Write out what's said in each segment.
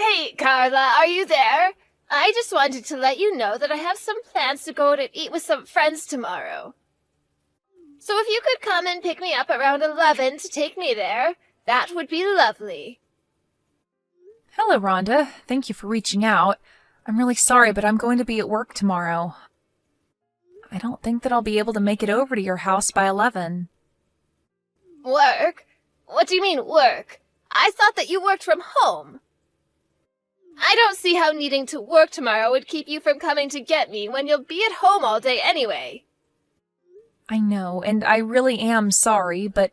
Hey, Carla, are you there? I just wanted to let you know that I have some plans to go to eat with some friends tomorrow. So if you could come and pick me up around 11 to take me there, that would be lovely. Hello, Rhonda. Thank you for reaching out. I'm really sorry, but I'm going to be at work tomorrow. I don't think that I'll be able to make it over to your house by 11. Work? What do you mean, work? I thought that you worked from home. I don't see how needing to work tomorrow would keep you from coming to get me when you'll be at home all day anyway. I know, and I really am sorry, but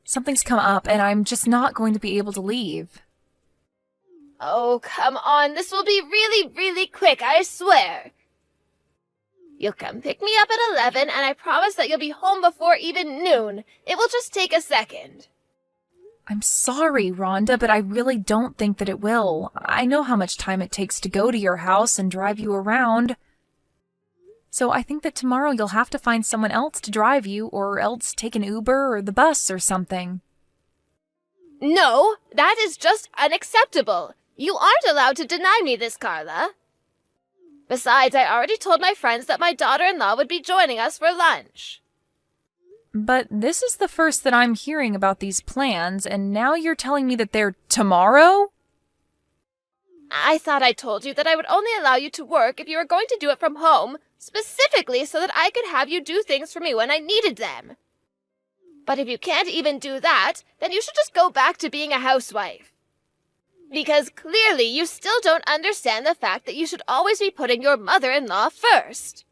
something's come up and I'm just not going to be able to leave. Oh, come on. This will be really, really quick, I swear. You'll come pick me up at 11, and I promise that you'll be home before even noon. It will just take a second. I'm sorry, Rhonda, but I really don't think that it will. I know how much time it takes to go to your house and drive you around. So I think that tomorrow you'll have to find someone else to drive you, or else take an Uber or the bus or something. No, that is just unacceptable. You aren't allowed to deny me this, Carla. Besides, I already told my friends that my daughter-in-law would be joining us for lunch. But this is the first that I'm hearing about these plans, and now you're telling me that they're tomorrow? I thought I told you that I would only allow you to work if you were going to do it from home, specifically so that I could have you do things for me when I needed them. But if you can't even do that, then you should just go back to being a housewife. Because clearly you still don't understand the fact that you should always be putting your mother-in-law first.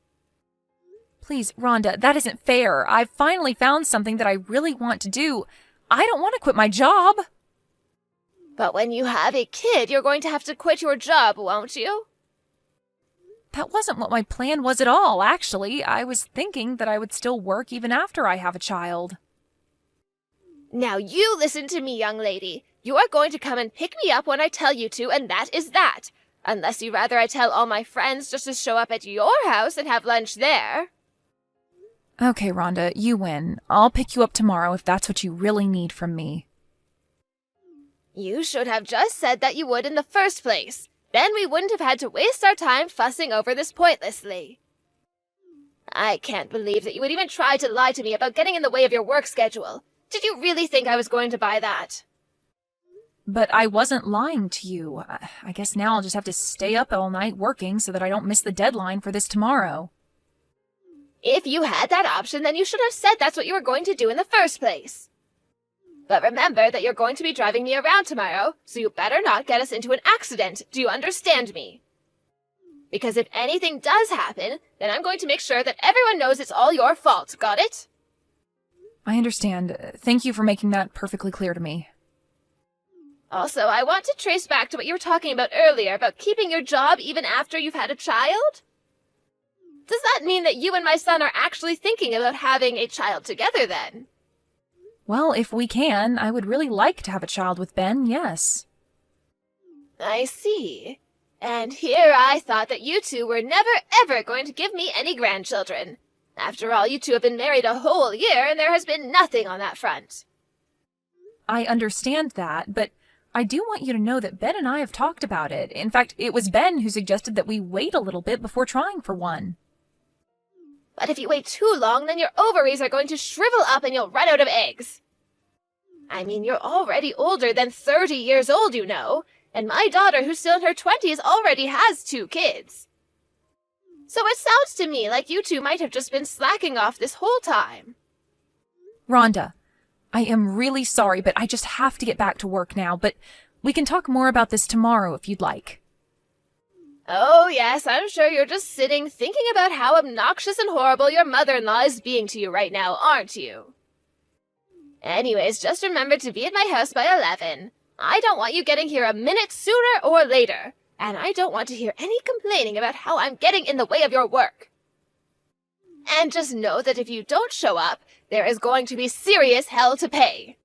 Please, Rhonda, that isn't fair. I've finally found something that I really want to do. I don't want to quit my job. But when you have a kid, you're going to have to quit your job, won't you? That wasn't what my plan was at all, actually. I was thinking that I would still work even after I have a child. Now you listen to me, young lady. You are going to come and pick me up when I tell you to, and that is that. Unless you rather I tell all my friends just to show up at your house and have lunch there. Okay, Rhonda, you win. I'll pick you up tomorrow if that's what you really need from me. You should have just said that you would in the first place. Then we wouldn't have had to waste our time fussing over this pointlessly. I can't believe that you would even try to lie to me about getting in the way of your work schedule. Did you really think I was going to buy that? But I wasn't lying to you. I guess now I'll just have to stay up all night working so that I don't miss the deadline for this tomorrow. If you had that option, then you should have said that's what you were going to do in the first place. But remember that you're going to be driving me around tomorrow, so you better not get us into an accident. Do you understand me? Because if anything does happen, then I'm going to make sure that everyone knows it's all your fault. Got it? I understand. Thank you for making that perfectly clear to me. Also, I want to trace back to what you were talking about earlier about keeping your job even after you've had a child. Does that mean that you and my son are actually thinking about having a child together then? Well, if we can, I would really like to have a child with Ben, yes. I see. And here I thought that you two were never ever going to give me any grandchildren. After all, you two have been married a whole year and there has been nothing on that front. I understand that, but I do want you to know that Ben and I have talked about it. In fact, it was Ben who suggested that we wait a little bit before trying for one. But if you wait too long, then your ovaries are going to shrivel up and you'll run out of eggs. I mean, you're already older than 30 years old, you know, and my daughter, who's still in her 20s, already has 2 kids. So it sounds to me like you two might have just been slacking off this whole time. Rhonda, I am really sorry, but I just have to get back to work now, but we can talk more about this tomorrow if you'd like. Oh, yes, I'm sure you're just sitting thinking about how obnoxious and horrible your mother-in-law is being to you right now, aren't you? Anyways, just remember to be at my house by 11. I don't want you getting here a minute sooner or later, and I don't want to hear any complaining about how I'm getting in the way of your work. And just know that if you don't show up, there is going to be serious hell to pay.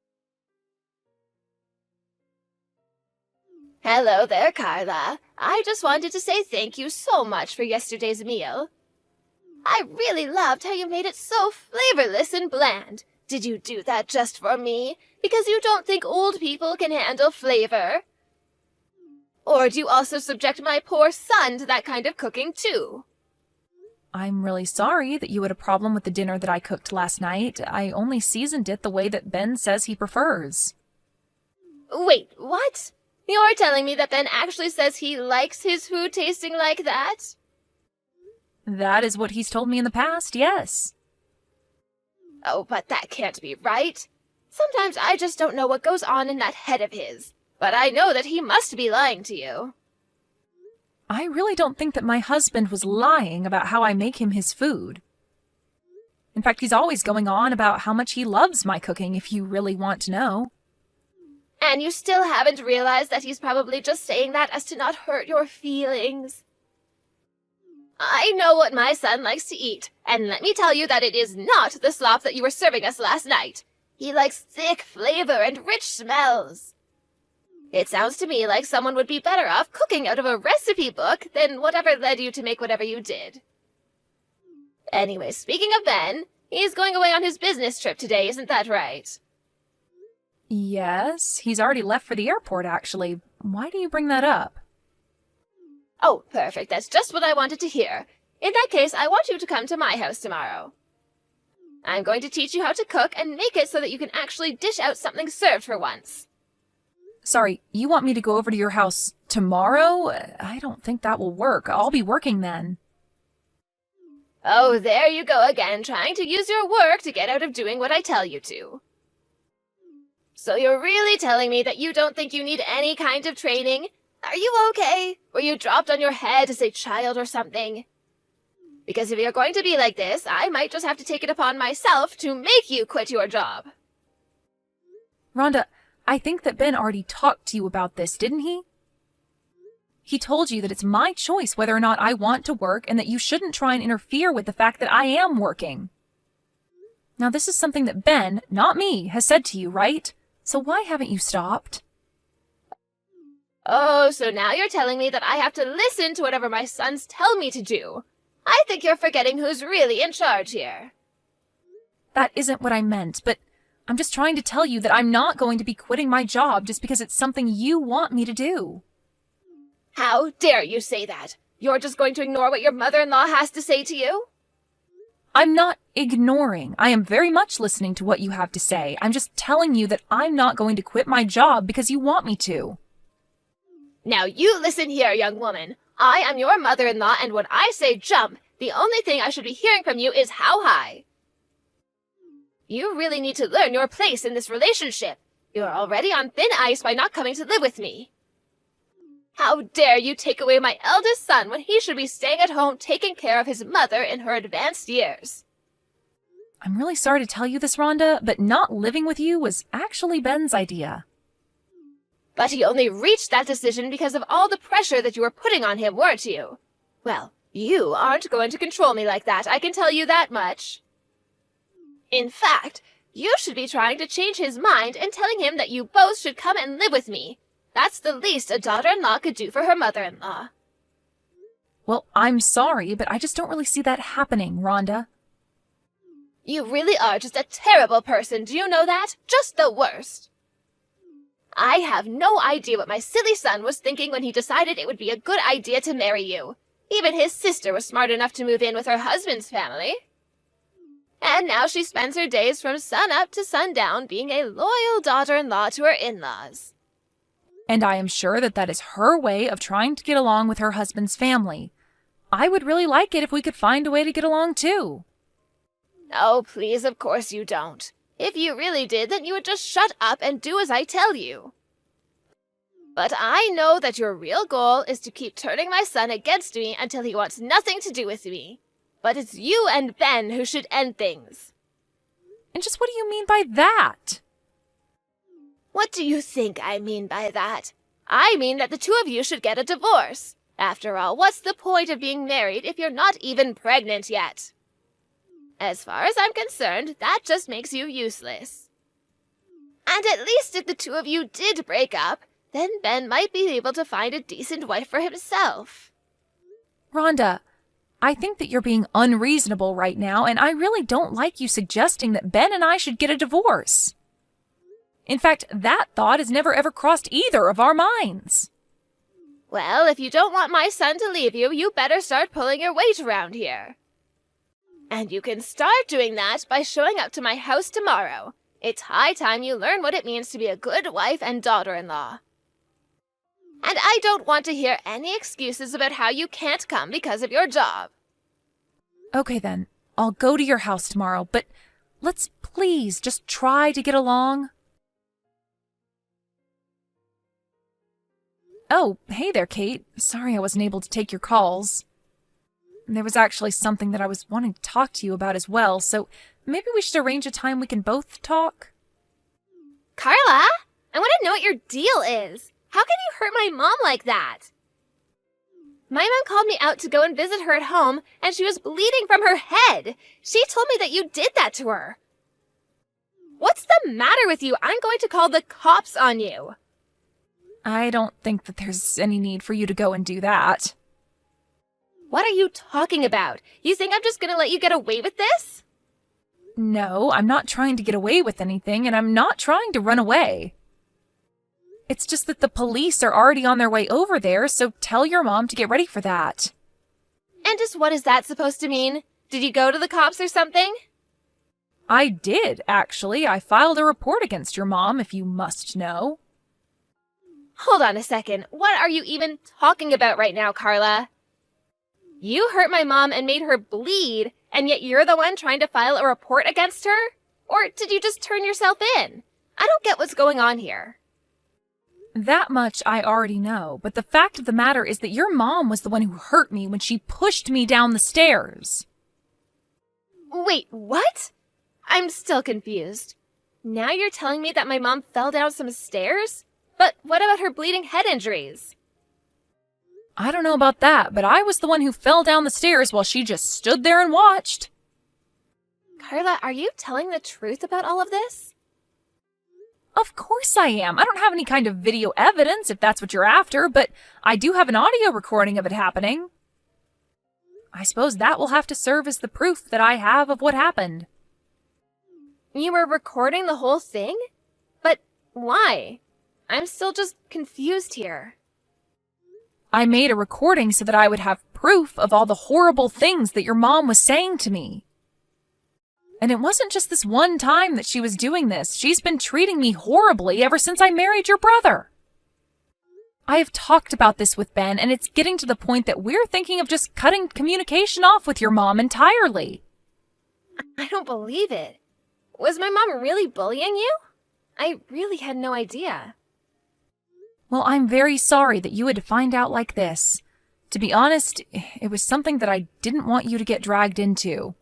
Hello there, Carla. I just wanted to say thank you so much for yesterday's meal. I really loved how you made it so flavorless and bland. Did you do that just for me? Because you don't think old people can handle flavor? Or do you also subject my poor son to that kind of cooking too? I'm really sorry that you had a problem with the dinner that I cooked last night. I only seasoned it the way that Ben says he prefers. Wait, what? You're telling me that Ben actually says he likes his food tasting like that? That is what he's told me in the past, yes. Oh, but that can't be right. Sometimes I just don't know what goes on in that head of his. But I know that he must be lying to you. I really don't think that my husband was lying about how I make him his food. In fact, he's always going on about how much he loves my cooking, if you really want to know. And you still haven't realized that he's probably just saying that as to not hurt your feelings. I know what my son likes to eat, and let me tell you that it is not the slop that you were serving us last night. He likes thick flavor and rich smells. It sounds to me like someone would be better off cooking out of a recipe book than whatever led you to make whatever you did. Anyway, speaking of Ben, he's going away on his business trip today, isn't that right? Yes, he's already left for the airport, actually. Why do you bring that up? Oh, perfect. That's just what I wanted to hear. In that case, I want you to come to my house tomorrow. I'm going to teach you how to cook and make it so that you can actually dish out something served for once. Sorry, you want me to go over to your house tomorrow? I don't think that will work. I'll be working then. Oh, there you go again, trying to use your work to get out of doing what I tell you to. So you're really telling me that you don't think you need any kind of training? Are you okay? Were you dropped on your head as a child or something? Because if you're going to be like this, I might just have to take it upon myself to make you quit your job. Rhonda, I think that Ben already talked to you about this, didn't he? He told you that it's my choice whether or not I want to work and that you shouldn't try and interfere with the fact that I am working. Now, this is something that Ben, not me, has said to you, right? So why haven't you stopped? Oh, so now you're telling me that I have to listen to whatever my sons tell me to do. I think you're forgetting who's really in charge here. That isn't what I meant, but I'm just trying to tell you that I'm not going to be quitting my job just because it's something you want me to do. How dare you say that? You're just going to ignore what your mother-in-law has to say to you? I'm not ignoring. I am very much listening to what you have to say. I'm just telling you that I'm not going to quit my job because you want me to. Now you listen here, young woman. I am your mother-in-law, and when I say jump, the only thing I should be hearing from you is how high. You really need to learn your place in this relationship. You're already on thin ice by not coming to live with me. How dare you take away my eldest son when he should be staying at home taking care of his mother in her advanced years? I'm really sorry to tell you this, Rhonda, but not living with you was actually Ben's idea. But he only reached that decision because of all the pressure that you were putting on him, weren't you? Well, you aren't going to control me like that, I can tell you that much. In fact, you should be trying to change his mind and telling him that you both should come and live with me. That's the least a daughter-in-law could do for her mother-in-law. Well, I'm sorry, but I just don't really see that happening, Rhonda. You really are just a terrible person, do you know that? Just the worst. I have no idea what my silly son was thinking when he decided it would be a good idea to marry you. Even his sister was smart enough to move in with her husband's family. And now she spends her days from sun-up to sundown being a loyal daughter-in-law to her in-laws. And I am sure that that is her way of trying to get along with her husband's family. I would really like it if we could find a way to get along too. Oh, please, of course you don't. If you really did, then you would just shut up and do as I tell you. But I know that your real goal is to keep turning my son against me until he wants nothing to do with me. But it's you and Ben who should end things. And just what do you mean by that? What do you think I mean by that? I mean that the two of you should get a divorce. After all, what's the point of being married if you're not even pregnant yet? As far as I'm concerned, that just makes you useless. And at least if the two of you did break up, then Ben might be able to find a decent wife for himself. Rhonda, I think that you're being unreasonable right now, and I really don't like you suggesting that Ben and I should get a divorce. In fact, that thought has never ever crossed either of our minds. Well, if you don't want my son to leave you, you better start pulling your weight around here. And you can start doing that by showing up to my house tomorrow. It's high time you learn what it means to be a good wife and daughter-in-law. And I don't want to hear any excuses about how you can't come because of your job. Okay then, I'll go to your house tomorrow, but let's please just try to get along. Oh, hey there, Kate. Sorry I wasn't able to take your calls. There was actually something that I was wanting to talk to you about as well, so maybe we should arrange a time we can both talk. Carla, I want to know what your deal is. How can you hurt my mom like that? My mom called me out to go and visit her at home, and she was bleeding from her head. She told me that you did that to her. What's the matter with you? I'm going to call the cops on you. I don't think that there's any need for you to go and do that. What are you talking about? You think I'm just going to let you get away with this? No, I'm not trying to get away with anything, and I'm not trying to run away. It's just that the police are already on their way over there, so tell your mom to get ready for that. And just what is that supposed to mean? Did you go to the cops or something? I did, actually. I filed a report against your mom, if you must know. Hold on a second. What are you even talking about right now, Carla? You hurt my mom and made her bleed, and yet you're the one trying to file a report against her? Or did you just turn yourself in? I don't get what's going on here. That much I already know, but the fact of the matter is that your mom was the one who hurt me when she pushed me down the stairs. Wait, what? I'm still confused. Now you're telling me that my mom fell down some stairs? But what about her bleeding head injuries? I don't know about that, but I was the one who fell down the stairs while she just stood there and watched. Carla, are you telling the truth about all of this? Of course I am. I don't have any kind of video evidence, if that's what you're after, but I do have an audio recording of it happening. I suppose that will have to serve as the proof that I have of what happened. You were recording the whole thing? But why? I'm still just confused here. I made a recording so that I would have proof of all the horrible things that your mom was saying to me. And it wasn't just this one time that she was doing this. She's been treating me horribly ever since I married your brother. I have talked about this with Ben, and it's getting to the point that we're thinking of just cutting communication off with your mom entirely. I don't believe it. Was my mom really bullying you? I really had no idea. Well, I'm very sorry that you had to find out like this. To be honest, it was something that I didn't want you to get dragged into.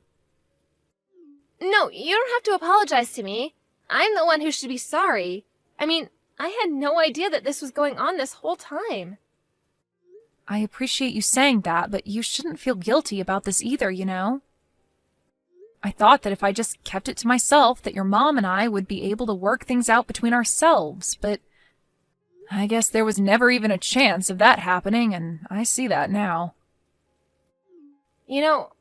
No, you don't have to apologize to me. I'm the one who should be sorry. I mean, I had no idea that this was going on this whole time. I appreciate you saying that, but you shouldn't feel guilty about this either, you know? I thought that if I just kept it to myself, that your mom and I would be able to work things out between ourselves, but I guess there was never even a chance of that happening, and I see that now. You know,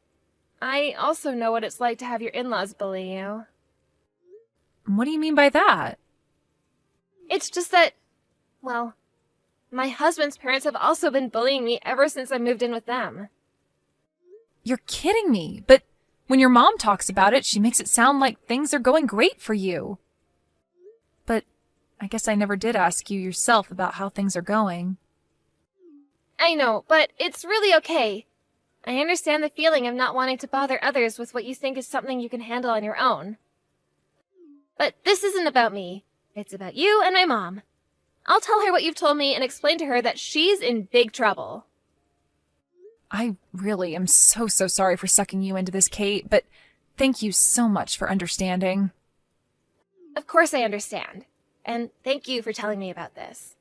I also know what it's like to have your in-laws bully you. What do you mean by that? It's just that, well, my husband's parents have also been bullying me ever since I moved in with them. You're kidding me, but when your mom talks about it, she makes it sound like things are going great for you. But I guess I never did ask you yourself about how things are going. I know, but it's really okay. I understand the feeling of not wanting to bother others with what you think is something you can handle on your own. But this isn't about me. It's about you and my mom. I'll tell her what you've told me and explain to her that she's in big trouble. I really am so sorry for sucking you into this, Kate, but thank you so much for understanding. Of course I understand. And thank you for telling me about this.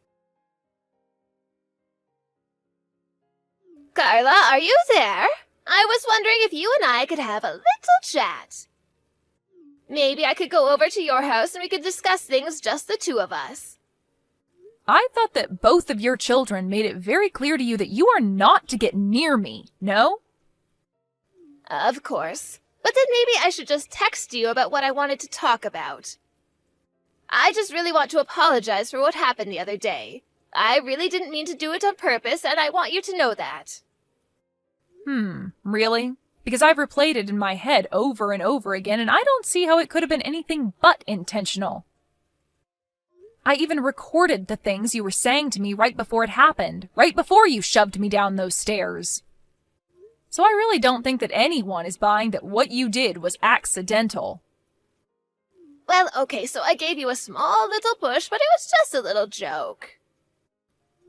Carla, are you there? I was wondering if you and I could have a little chat. Maybe I could go over to your house and we could discuss things just the two of us. I thought that both of your children made it very clear to you that you are not to get near me, no? Of course. But then maybe I should just text you about what I wanted to talk about. I just really want to apologize for what happened the other day. I really didn't mean to do it on purpose, and I want you to know that. Really? Because I've replayed it in my head over and over again, and I don't see how it could have been anything but intentional. I even recorded the things you were saying to me right before it happened, right before you shoved me down those stairs. So I really don't think that anyone is buying that what you did was accidental. Well, okay, so I gave you a small little push, but it was just a little joke.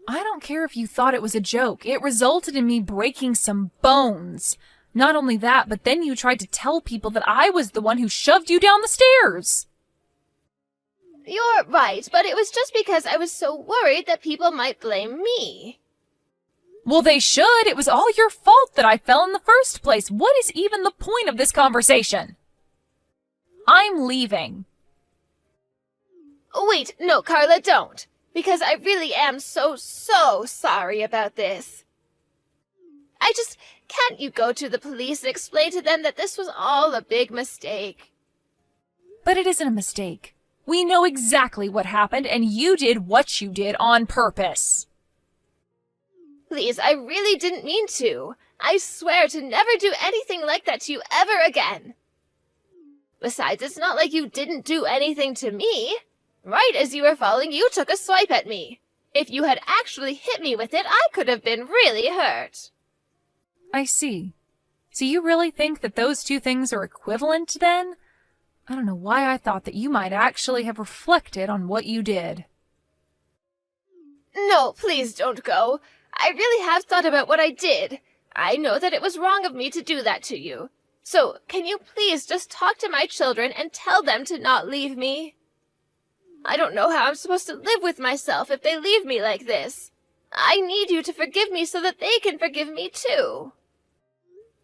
I don't care if you thought it was a joke. It resulted in me breaking some bones. Not only that, but then you tried to tell people that I was the one who shoved you down the stairs. You're right, but it was just because I was so worried that people might blame me. Well, they should. It was all your fault that I fell in the first place. What is even the point of this conversation? I'm leaving. Wait, no, Carla, don't. Because I really am so sorry about this. Can't you go to the police and explain to them that this was all a big mistake? But it isn't a mistake. We know exactly what happened, and you did what you did on purpose. Please, I really didn't mean to. I swear to never do anything like that to you ever again. Besides, it's not like you didn't do anything to me. Right as you were falling, you took a swipe at me. If you had actually hit me with it, I could have been really hurt. I see. So you really think that those two things are equivalent, then? I don't know why I thought that you might actually have reflected on what you did. No, please don't go. I really have thought about what I did. I know that it was wrong of me to do that to you. So, can you please just talk to my children and tell them to not leave me? I don't know how I'm supposed to live with myself if they leave me like this. I need you to forgive me so that they can forgive me too.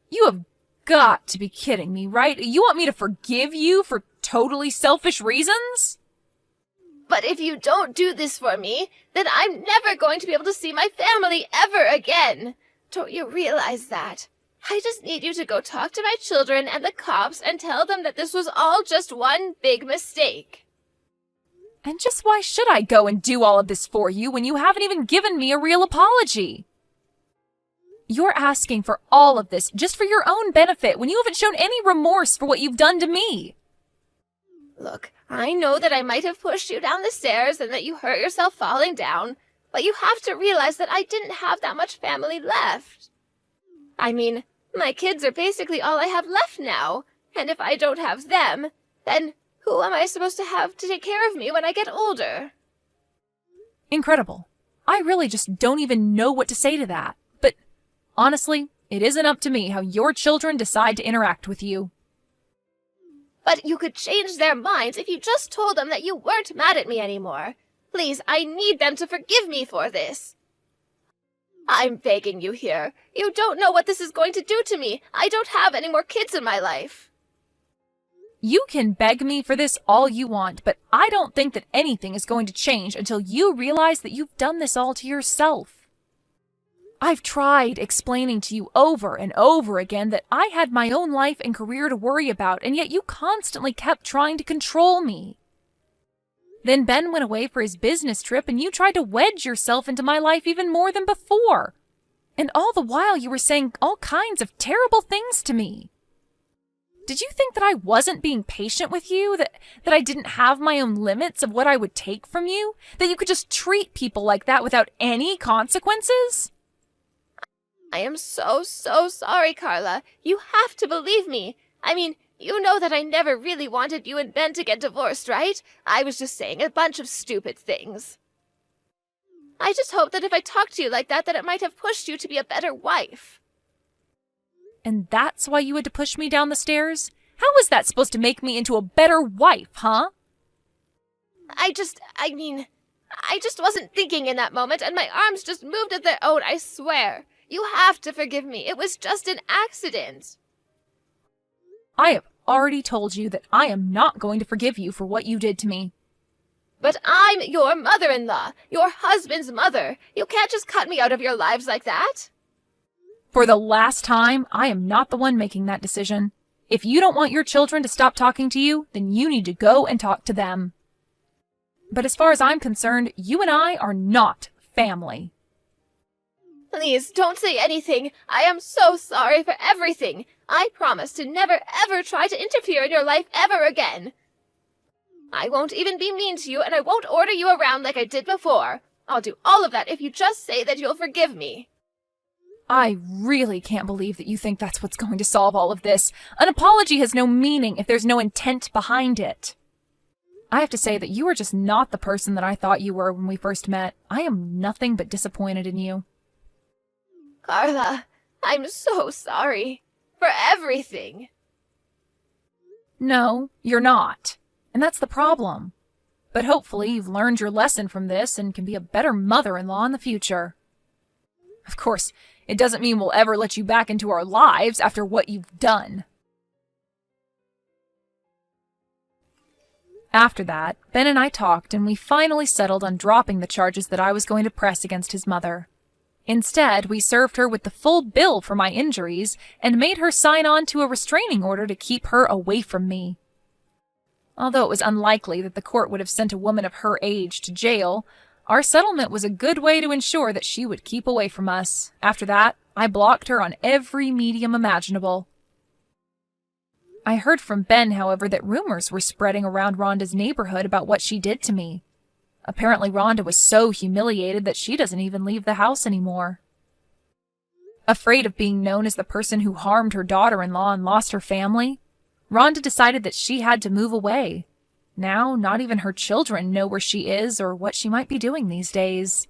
You have got to be kidding me, right? You want me to forgive you for totally selfish reasons? But if you don't do this for me, then I'm never going to be able to see my family ever again. Don't you realize that? I just need you to go talk to my children and the cops and tell them that this was all just one big mistake. And just why should I go and do all of this for you when you haven't even given me a real apology? You're asking for all of this just for your own benefit when you haven't shown any remorse for what you've done to me. Look, I know that I might have pushed you down the stairs and that you hurt yourself falling down, but you have to realize that I didn't have that much family left. I mean, my kids are basically all I have left now, and if I don't have them, then who am I supposed to have to take care of me when I get older? Incredible. I really just don't even know what to say to that. But honestly, it isn't up to me how your children decide to interact with you. But you could change their minds if you just told them that you weren't mad at me anymore. Please, I need them to forgive me for this. I'm begging you here. You don't know what this is going to do to me. I don't have any more kids in my life. You can beg me for this all you want, but I don't think that anything is going to change until you realize that you've done this all to yourself. I've tried explaining to you over and over again that I had my own life and career to worry about, and yet you constantly kept trying to control me. Then Ben went away for his business trip, and you tried to wedge yourself into my life even more than before. And all the while you were saying all kinds of terrible things to me. Did you think that I wasn't being patient with you? That I didn't have my own limits of what I would take from you? That you could just treat people like that without any consequences? I am so sorry, Carla. You have to believe me. I mean, you know that I never really wanted you and Ben to get divorced, right? I was just saying a bunch of stupid things. I just hoped that if I talked to you like that it might have pushed you to be a better wife. And that's why you had to push me down the stairs? How was that supposed to make me into a better wife, huh? I just wasn't thinking in that moment, and my arms just moved of their own, I swear. You have to forgive me. It was just an accident. I have already told you that I am not going to forgive you for what you did to me. But I'm your mother-in-law, your husband's mother. You can't just cut me out of your lives like that. For the last time, I am not the one making that decision. If you don't want your children to stop talking to you, then you need to go and talk to them. But as far as I'm concerned, you and I are not family. Please, don't say anything. I am so sorry for everything. I promise to never ever try to interfere in your life ever again. I won't even be mean to you, and I won't order you around like I did before. I'll do all of that if you just say that you'll forgive me. I really can't believe that you think that's what's going to solve all of this. An apology has no meaning if there's no intent behind it. I have to say that you are just not the person that I thought you were when we first met. I am nothing but disappointed in you. Carla, I'm so sorry. For everything. No, you're not. And that's the problem. But hopefully you've learned your lesson from this and can be a better mother-in-law in the future. Of course, it doesn't mean we'll ever let you back into our lives after what you've done. After that, Ben and I talked, and we finally settled on dropping the charges that I was going to press against his mother. Instead, we served her with the full bill for my injuries and made her sign on to a restraining order to keep her away from me. Although it was unlikely that the court would have sent a woman of her age to jail, our settlement was a good way to ensure that she would keep away from us. After that, I blocked her on every medium imaginable. I heard from Ben, however, that rumors were spreading around Rhonda's neighborhood about what she did to me. Apparently Rhonda was so humiliated that she doesn't even leave the house anymore. Afraid of being known as the person who harmed her daughter-in-law and lost her family, Rhonda decided that she had to move away. Now, not even her children know where she is or what she might be doing these days.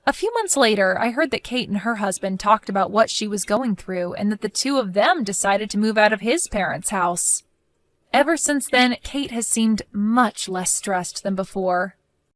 A few months later, I heard that Kate and her husband talked about what she was going through and that the two of them decided to move out of his parents' house. Ever since then, Kate has seemed much less stressed than before.